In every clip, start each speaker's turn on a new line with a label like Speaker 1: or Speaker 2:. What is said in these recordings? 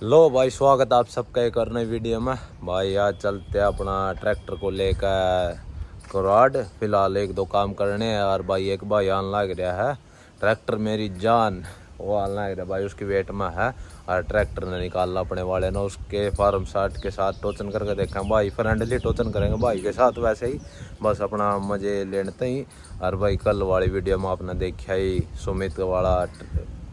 Speaker 1: लो भाई, स्वागत आप सबका एक और नई वीडियो में। भाई आज चलते हैं अपना ट्रैक्टर को लेकर कुराड। फिलहाल एक दो काम करने हैं और भाई एक भाई आन लग रहा है ट्रैक्टर मेरी जान, वो आन लग रहा है भाई, उसकी वेट में है और ट्रैक्टर ने निकालना अपने वाले ने उसके फार्म साट के साथ टोचन करके देखा भाई। फ्रेंडली टोचन करेंगे भाई के साथ, वैसे ही बस अपना मजे लेते ही। और भाई कल वाली वीडियो में आपने देखा ही सुमित वाला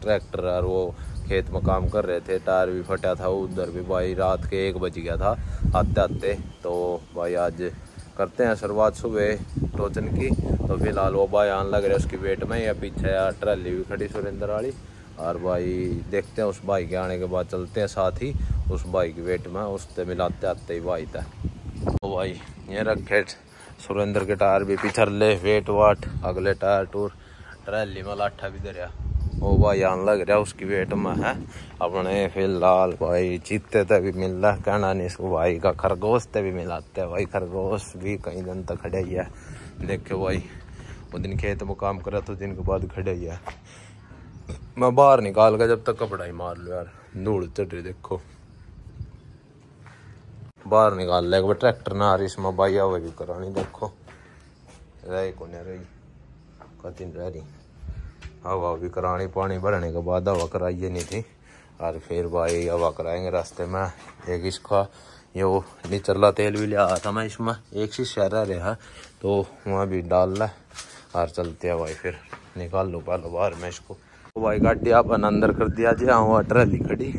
Speaker 1: ट्रैक्टर और वो खेत में काम कर रहे थे, टायर भी फटा था उधर भी भाई। रात के 1 बज गया था आते आते। तो भाई आज करते हैं शुरुआत सुबह टोचन की। तो फिलहाल वो भाई आने लग रहे उसकी वेट में, या पीछे यार ट्रैली भी खड़ी सुरेंद्र वाली। और भाई देखते हैं उस भाई के आने के बाद चलते हैं साथ ही उस भाई की वेट में, उससे मिलाते आते ही भाई था। तो भाई ये रखे सुरेंद्र के टायर भी पिछले वेट वाट, अगले टायर टूर ट्रैली में लाठा भी दरिया वो भाई आने लग रहा उसकी वेट में है अपने। फिलहाल भाई चीते तक भी मिल रहा, कहना नहीं इसको भाई का। खरगोश तक भी मिलाते हैं भाई, खरगोश भी कई दिन तक खड़े ही है। देखो भाई वो दिन खेत में काम करा तो दिन के बाद खड़े ही है। मैं बाहर निकाल कर जब तक कपड़ा ही मार लो यार, धूल चढ़ रही देखो। बाहर निकाल ले ट्रैक्टर ना आ रही इसमें भाई हवा भी करानी। देखो रही को नहीं रही, कतिन रह रही हवा भी करानी। पानी भरने के बाद हवा कराइए नहीं थी और फिर भाई हवा कराएंगे रास्ते में। एक इसका यो निचला तेल भी लिया था मैं, इसमें एक शीशा रह रहा तो वहाँ भी डाल ला और चलते हैं भाई। फिर निकाल लो पहले बाहर में इसको। तो भाई गाड़ी अपन अंदर कर दिया जी। हाँ वहाँ ट्रैली खड़ी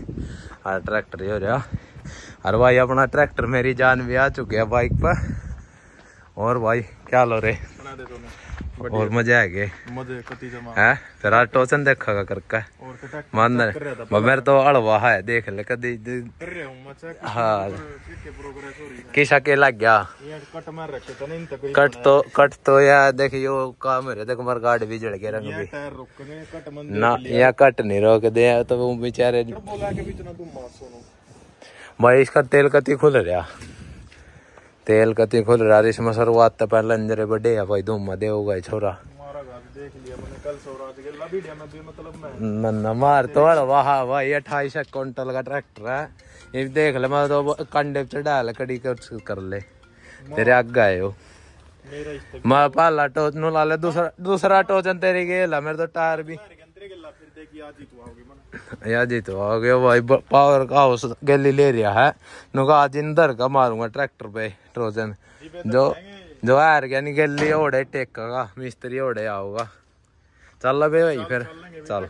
Speaker 1: और ट्रैक्टर हो रहा। और भाई अपना ट्रैक्टर मेरी जान भी आ चुके है बाइक पर। और भाई क्या लो रे और मजा आ गए है। फिर आज टोचन देखा करके मान मेरे तो अड़वा है देख ले कदी। हाँ किस के लग गया कट तो यार देखियो काम है। देख मर गाड़ भी जड़ के रंग भी ना, या कट नहीं रोक दे तो वो बेचारे भाई। इसका तेल कति खुल रहा, तेल कति खुल रहा। इसमें शुरुआत तो पहले अंजरे बड़े है भाई, धूम दे होगा छोरा न मार तो वाह भाई। 28 क्विंटल का ट्रैक्टर है ये देख ले। मैं तो कंडे चढ़ा ले कड़ी कर ले तेरे आग गए हो। मैं पहला टोचन ला ले, दूसरा टोचन तेरी गेल मेरे तो टायर भी या जी तो आ गया भाई। पावर का हाउस गली ले रहा है नुका। आज इंदर का मारूंगा ट्रैक्टर पे ट्रोजन जो हार गया नहीं गली ओढ़े टेकेगा मिस्त्री ओढ़े आओगा। चल बे भाई फिर चल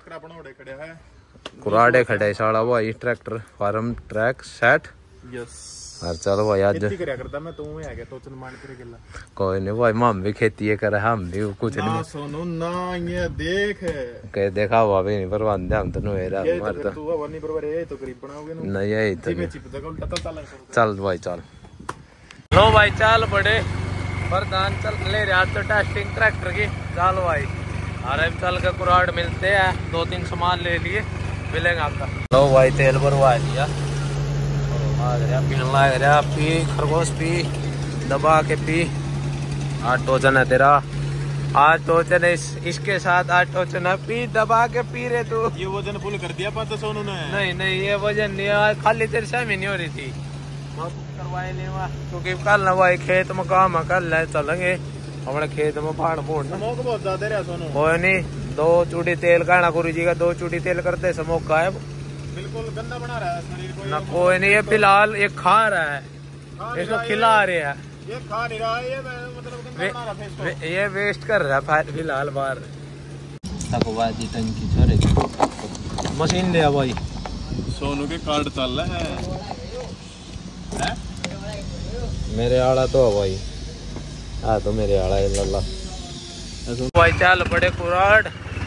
Speaker 1: कुराडे खड़े साड़ा भाई ट्रैक्टर फार्म ट्रैक सेट। और चलो भाई आज कोई नहीं भाई हम भी खेती करे, हम भी कुछ नहीं सोनू ना ये देख कह देखा हुआ भी नहीं परवान हम तो नहीं यही चल भाई चल। लो भाई चल बड़े वरदान चल ले रहा तो टेस्टिंग ट्रैक्टर की। चल भाई अरे चल के कुराड मिलते हैं, 2-3 सामान ले लिए मिलेंगे आपका। लो भाई तेल भरवा लिया, पी खरगोश पी दबा के पी। 8 टोचन है तेरा, 8 टोचन है इसके साथ 8 टोचन है, पी दबा के पी रहे तू। ये वजन फुल कर दिया पता सोनू ने? नहीं ये वजन नहीं, खाली तेरी सहमी नहीं हो रही थी करवाए नहीं वहाँ, क्योंकि कल ना भाई खेत में काम है। कल चलेंगे अपने खेत में फाड़ फोड़ बहुत ज्यादा रहा सोनू। कोई नहीं 2 चूटी तेल कहना गुरु जी का, 2 चूटी तेल करते समोक का है बिल्कुल गंदा बना रहा है शरीर को। ना कोई नहीं ये फिलहाल ये खा रहा है, इसको खिला रहे हैं। ये खा नहीं रहा है, ये मतलब गंदा बना रहा है, ये वेस्ट कर रहा है फिलहाल बाहर। टंकी छोरे मशीन ले भाई सोनू के कार्ड चल रहा है मेरे आड़ा तो भाई। हाँ तो मेरे आड़ा है लल्ला भाई। चल बड़े कुराड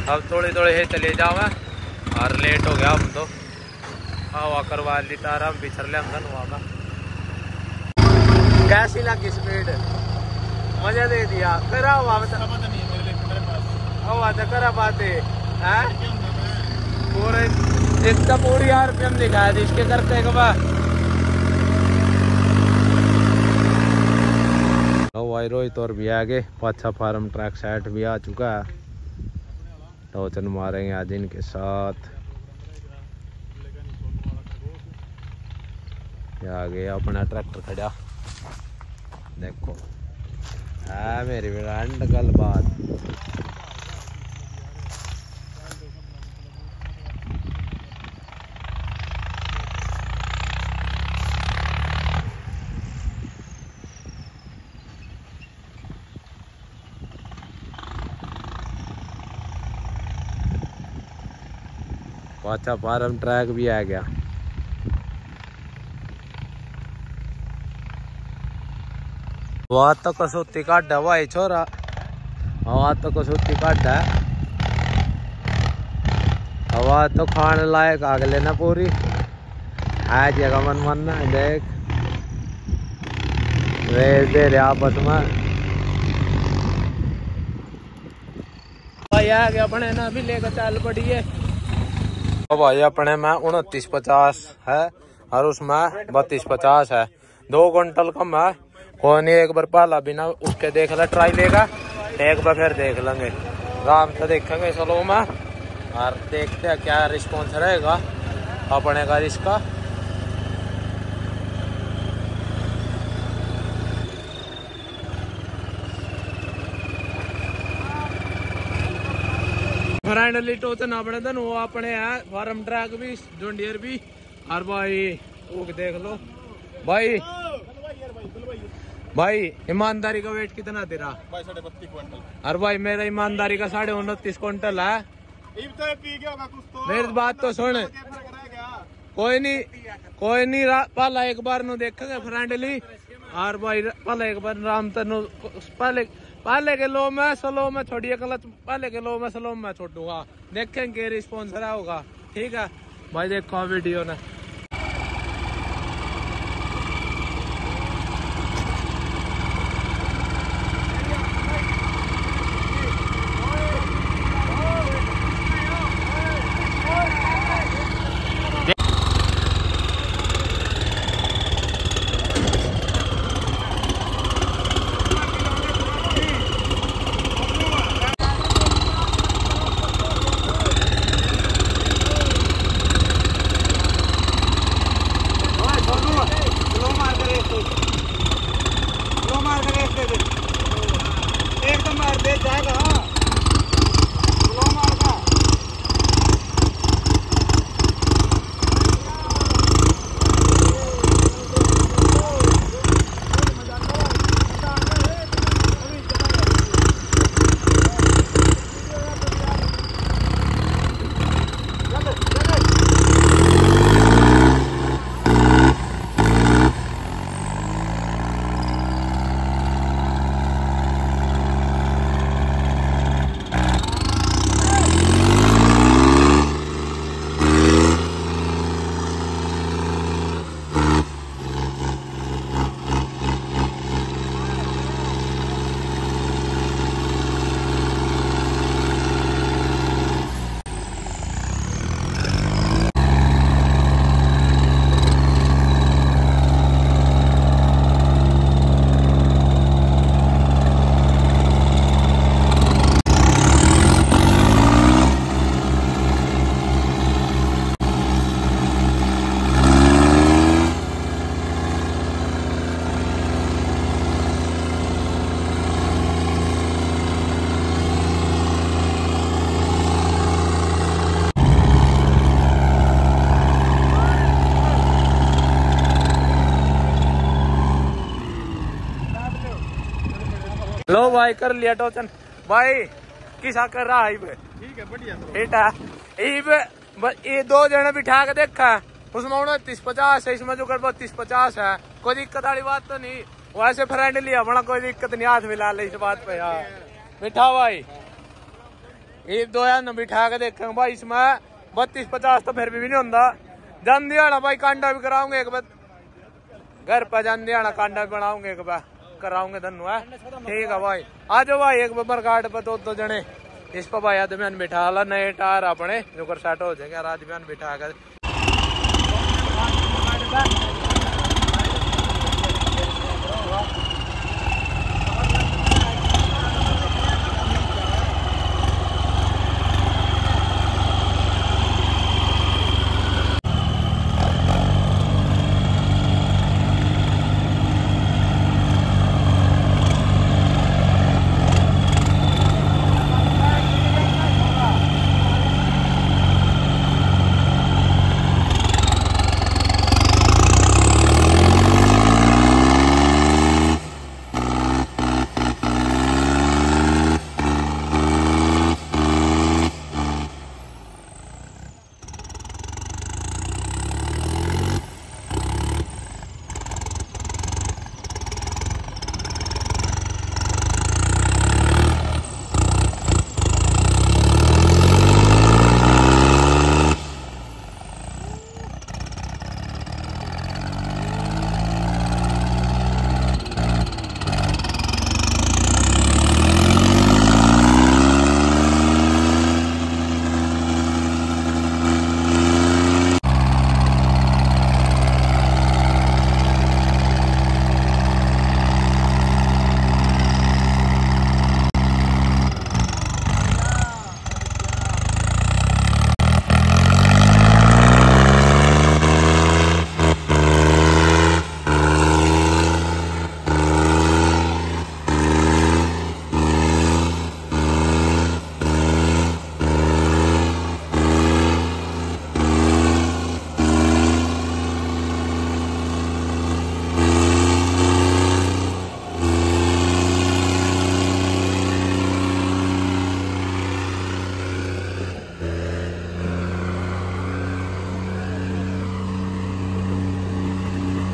Speaker 1: अब थोड़ी है चले जाओ और लेट हो गया हम तो। हवा करवा ली तारा बिछर ले अंदर हुआ का। कैसी लगी स्पीड, मजा दे दिया करा हुआ हवा तो करा पाते हैं पूरे इतना पूरी RPM दिखाया थी इसके करते के बाद। भाई रोहित और भी आगे पाछा फार्म ट्रैक सेट भी आ चुका है। टोचन मारेंगे आज इनके साथ। आगे अपना ट्रैक्टर खड़ा देखो है मेरी फ्रेंड गल बात। पाचा फार्म ट्रैक भी आ गया। आवाज तो कसौती काट है भाई छोरा, आवाज तो कसौती काट है, आवाज तो खाने लायक आग लेना पूरी है जगह मन मन ना देख रेस दे रहे आपस में भाई आ गया अपने ना भी लेकर चल पड़ी है। तो भाई अपने में 2950 है और उसमें 3250 है, 2 क्विंटल कम है। कोई नहीं एक बार पाला बिना उसके देख ले ट्राई लेगा, एक बार फिर देख लेंगे आराम से देखेंगे स्लो में और देखते हैं क्या रिस्पॉन्स रहेगा अपने का इसका। फ्रेंडली टोचन अपने दिन वो अपने है फार्म ट्रैक भी जोंडियर भी और भाई वो देख लो भाई। भाई ईमानदारी का वेट कितना तेरा? भाई 32.5 क्विंटल। और भाई मेरा ईमानदारी का 29.5 क्विंटल है। मेरी बात तो सुन, कोई नहीं पहला एक बार नु देखेंगे फ्रेंडली और भाई पहले एक बार राम तनु पहले के लो में स्लो में छोड़िए क्लच, पहले के लो में स्लो में छोड़ूंगा, देखेंगे रिस्पॉन्स रहा होगा। ठीक है भाई देखो वीडियो ने।
Speaker 2: एकदम मार दे जाएगा स्लो मार का।
Speaker 1: लो भाई कर लिया टोचन भाई किसा कर रहा है?
Speaker 2: ठीक है बढ़िया
Speaker 1: बेटा ये 2 जने बिठा के देखा उसमें 2950 है, इसमें जो कर 3250 है, कोई दिक्कत वाली बात तो नहीं। वैसे फ्रेंडली है बड़ा, कोई दिक्कत नहीं, हाथ मिला ले इस बात पे यार। बिठा भाई ये 2 जन बिठा के देखेंगे भाई, इसमें 3250 तो फिर भी नहीं होता। जान दिया भाई कांडा भी कराऊंगे एक बार घर पर, जान दिया कांडा भी बनाऊंगे एक बार कराऊंगे धनु है। ठीक है भाई आ जाओ भाई एक बार गार्ड पे 2 जने इस पर भाई आदमी बिठा ला, नए टायर अपने जो कर सेट हो जाएंगे आदमी बिठा कर।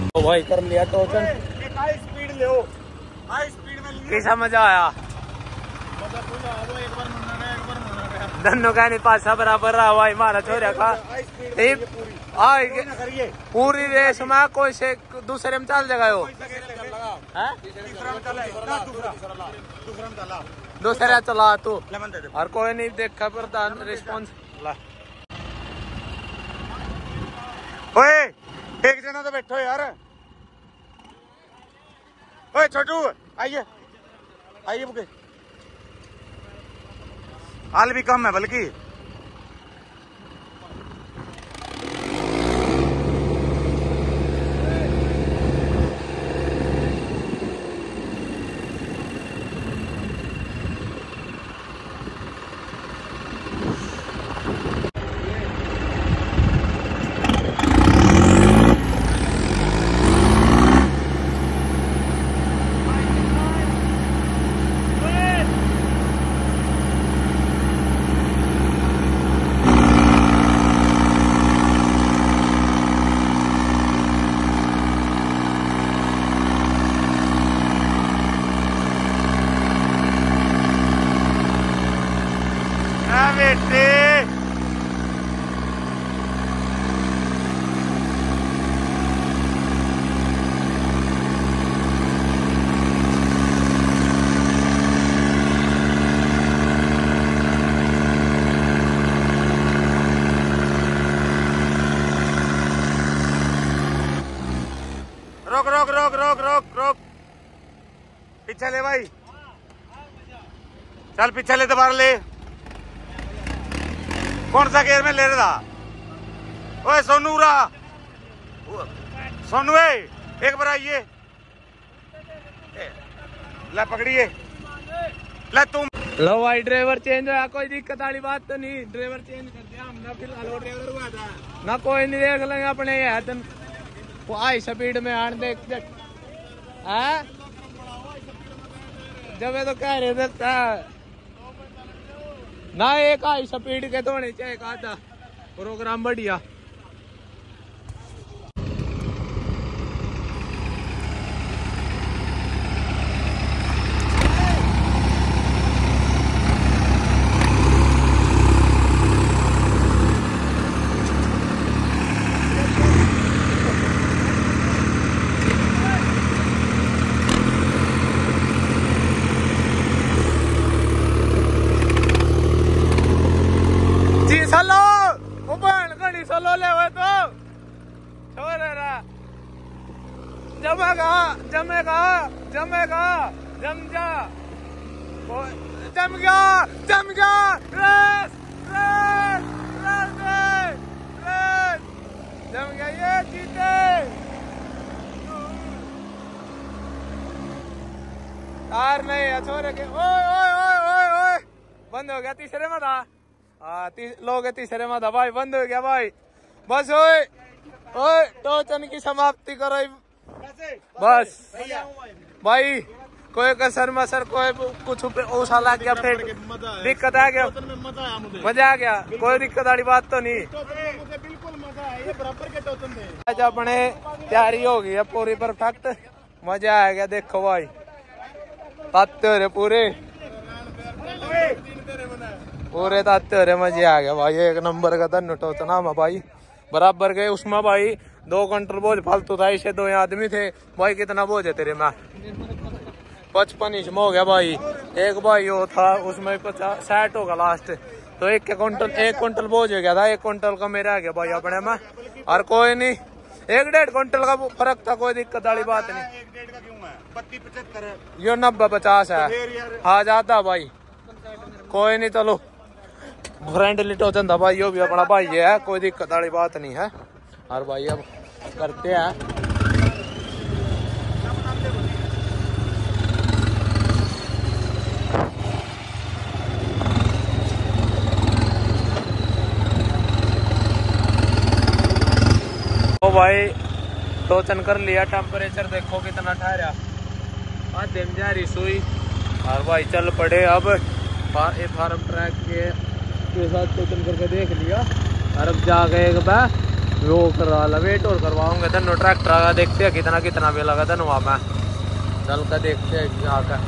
Speaker 1: तो भाई कर लिया टोचन।
Speaker 2: एक हाई स्पीड ले हो, हाई स्पीड में लिए।
Speaker 1: कैसा मजा आया?
Speaker 2: मजा पूरा आ गया, एक बार मुन्ना गया, एक बार मुन्ना गया।
Speaker 1: दोनों का नहीं पासा बराबर रहा भाई हमारा छोरा का।
Speaker 2: हाई स्पीड में पूरी
Speaker 1: आई
Speaker 2: ना करिए।
Speaker 1: पूरी रेस में कोई से दूसरे में चल जाएगा वो। हैं?
Speaker 2: तीसरा में चला, दूसरा में चला।
Speaker 1: दूसरा चला तू
Speaker 2: लेमन दे दे।
Speaker 1: और कोई नहीं देखा प्रधान रिस्पॉन्स ला।
Speaker 2: ओए एक जना तो बैठो यार। ओए छोटू आइए, आइए बुके। हाल भी कम है बल्कि। बेटे रोक रोक रोक रोक रोक रोक। पीछे ले भाई, चल पीछे ले, दोबारा ले। कौन सा गेयर में ले रहा? ओए सोनू रहा, सोनू एक बार आइए, ले पकड़िए, ले तुम।
Speaker 1: लो भाई ड्राइवर चेंज हुआ, कोई दिक्कत वाली बात तो नहीं। ड्राइवर चेंज कर दिया हमने, फिलहाल वो ड्राइवर हुआ था ना। कोई नहीं, देख लेंगे अपने ये तो हाई स्पीड में आन देख देख। जब ये तो कह रहे थे ना एक हाई स्पीड के धोने चाहिए, कहा था प्रोग्राम बढ़िया। जमेगा जमेगा जमेगा जम जा, जम गया जम गया। रेस रेस रेस रेस जम गया, ये जीते। यार नहीं छोरे के। ओए ओए ओए ओए ओए बंद हो गया, तीसरे में था। लोग तीसरे में था भाई, बंद हो गया भाई। बस ओए ओए टोचन की समाप्ति करो बस भाई। कोई कसर मसर कोई कुछ उछा लग गया, फिर दिक्कत आ गया, मजा आ गया। कोई दिक्कत वाली बात तो नहीं,
Speaker 2: बिल्कुल मजा आया। ये बराबर के टोचन थे।
Speaker 1: आज अपने तैयारी हो गई है पूरी परफेक्ट, मजा आ गया। देखो भाई ताते हो रहे पूरे पूरे ताते हो रहे, मजे आ गया भाई। एक नंबर का धन टोचना में भाई, बराबर गए उसमें भाई। 2 क्विंटल बोझ फालतू था, इसे 2 आदमी थे भाई। कितना बोझ है तेरे में? 55 इसमें हो गया भाई। एक भाई वो था उसमें 50-60 होगा लास्ट। तो 1 क्विंटल बोझ हो गया था। 1 क्विंटल का मेरा आ गया भाई अपने में। और कोई नहीं, 1-1.5 क्विंटल का फर्क था, कोई दिक्कत वाली बात नहीं।
Speaker 2: 1-1.5 का क्यों है? 32-75 है,
Speaker 1: यो 90-50 है। आ जाता भाई, कोई नहीं। चलो फ्रेंडली टोचन था भाई, यो भी अपना भाई है, कोई दिक्कत वाली बात नहीं है। और भाई अब करते हैं ओ भाई। टोचन कर लिया, टेम्परेचर देखो कितना ठहरा, आधे में जा रही सुई। और भाई चल पड़े अब फार्म ट्रैक के साथ टोचन करके देख लिया। और अब जा गए वो करा ला वेट और करवाऊंगे तेनों ट्रैक्टर आगा देखते हैं कितना कितना बिल लगा तेनों वहाँ मैं चल कर देखते हैं जाकर।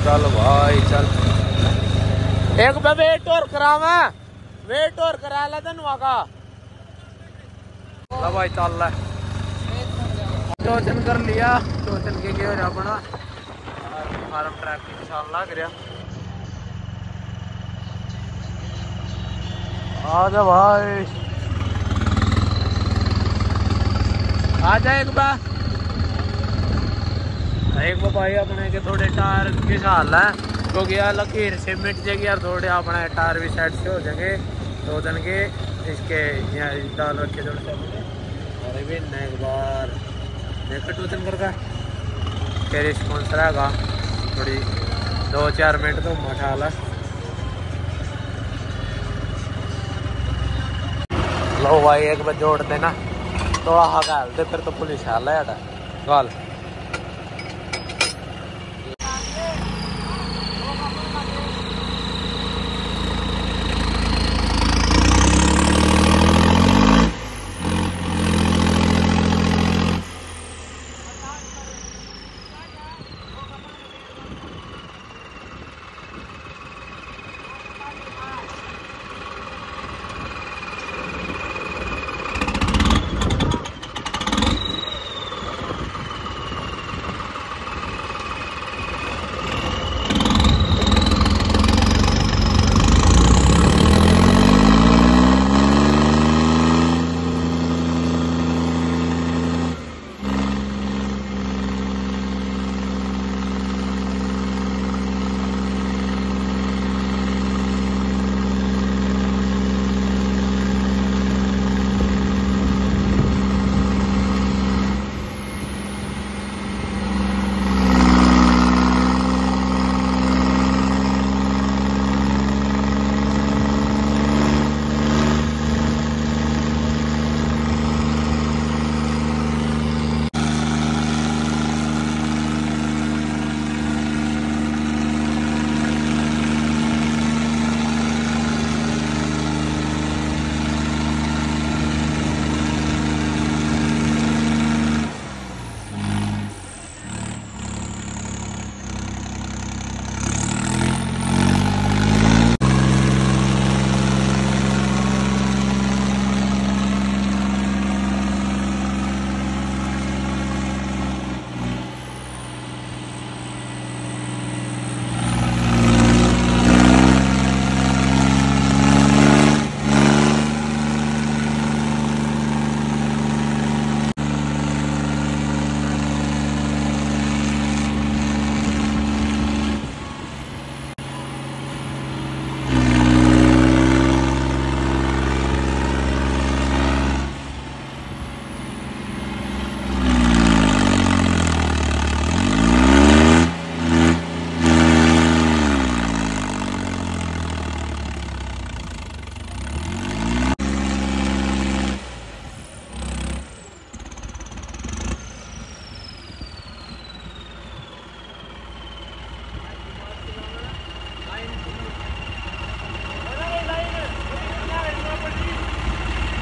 Speaker 1: चल भाई चल एक बार वेट और करावा वेट और करा ला तेनों का भाई चल रहा टोचन कर लिया टोचन के हो रहा अपना फार्म ट्रैक निशान लग रहा। आजा भाई आजा एक बार भाई अपने के थोड़े टायर की हाल है क्योंकि यार लकीर से मिट जाएगी यार थोड़े अपने टायर भी साइड से हो जाएंगे दो दिन के इसके यहाँ डाल रखे थोड़े अरे भी एक बार देख टूचन करके क्या रिस्पॉन्स रहेगा थोड़ी 2-4 मिनट तो मठा ला लो भाई एक बार जोड़ देना तो आह गाल दे फिर तो पुलिस हाल है गाल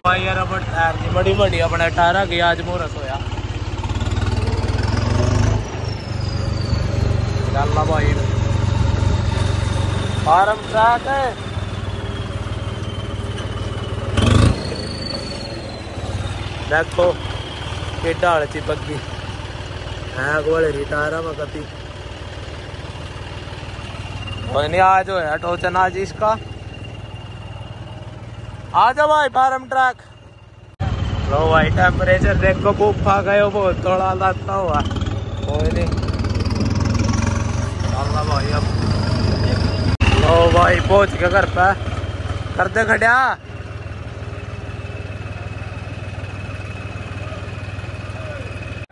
Speaker 1: भाई यार रबड़ टायर की बड़ी बड़ी अपने टायर की आज मुहूर्त होया चल भाई फार्म ट्रैक है देखो कि ढाल चिपक गई है गोले रिटायर में कती कोई नहीं आज होया टोचन आज इसका आ जा भाई फार्म ट्रैक। लो भाई टेम्परेचर देखो बूफा गए बहुत थोड़ा लाता हुआ कोई नहीं चलना भाई अब। लो भाई पहुंच के घर पे कर दे खड़ा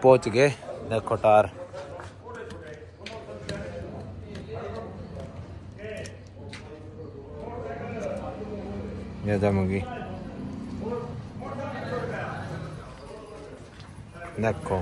Speaker 1: पहुंच गए देखो टार ये जमगी देखो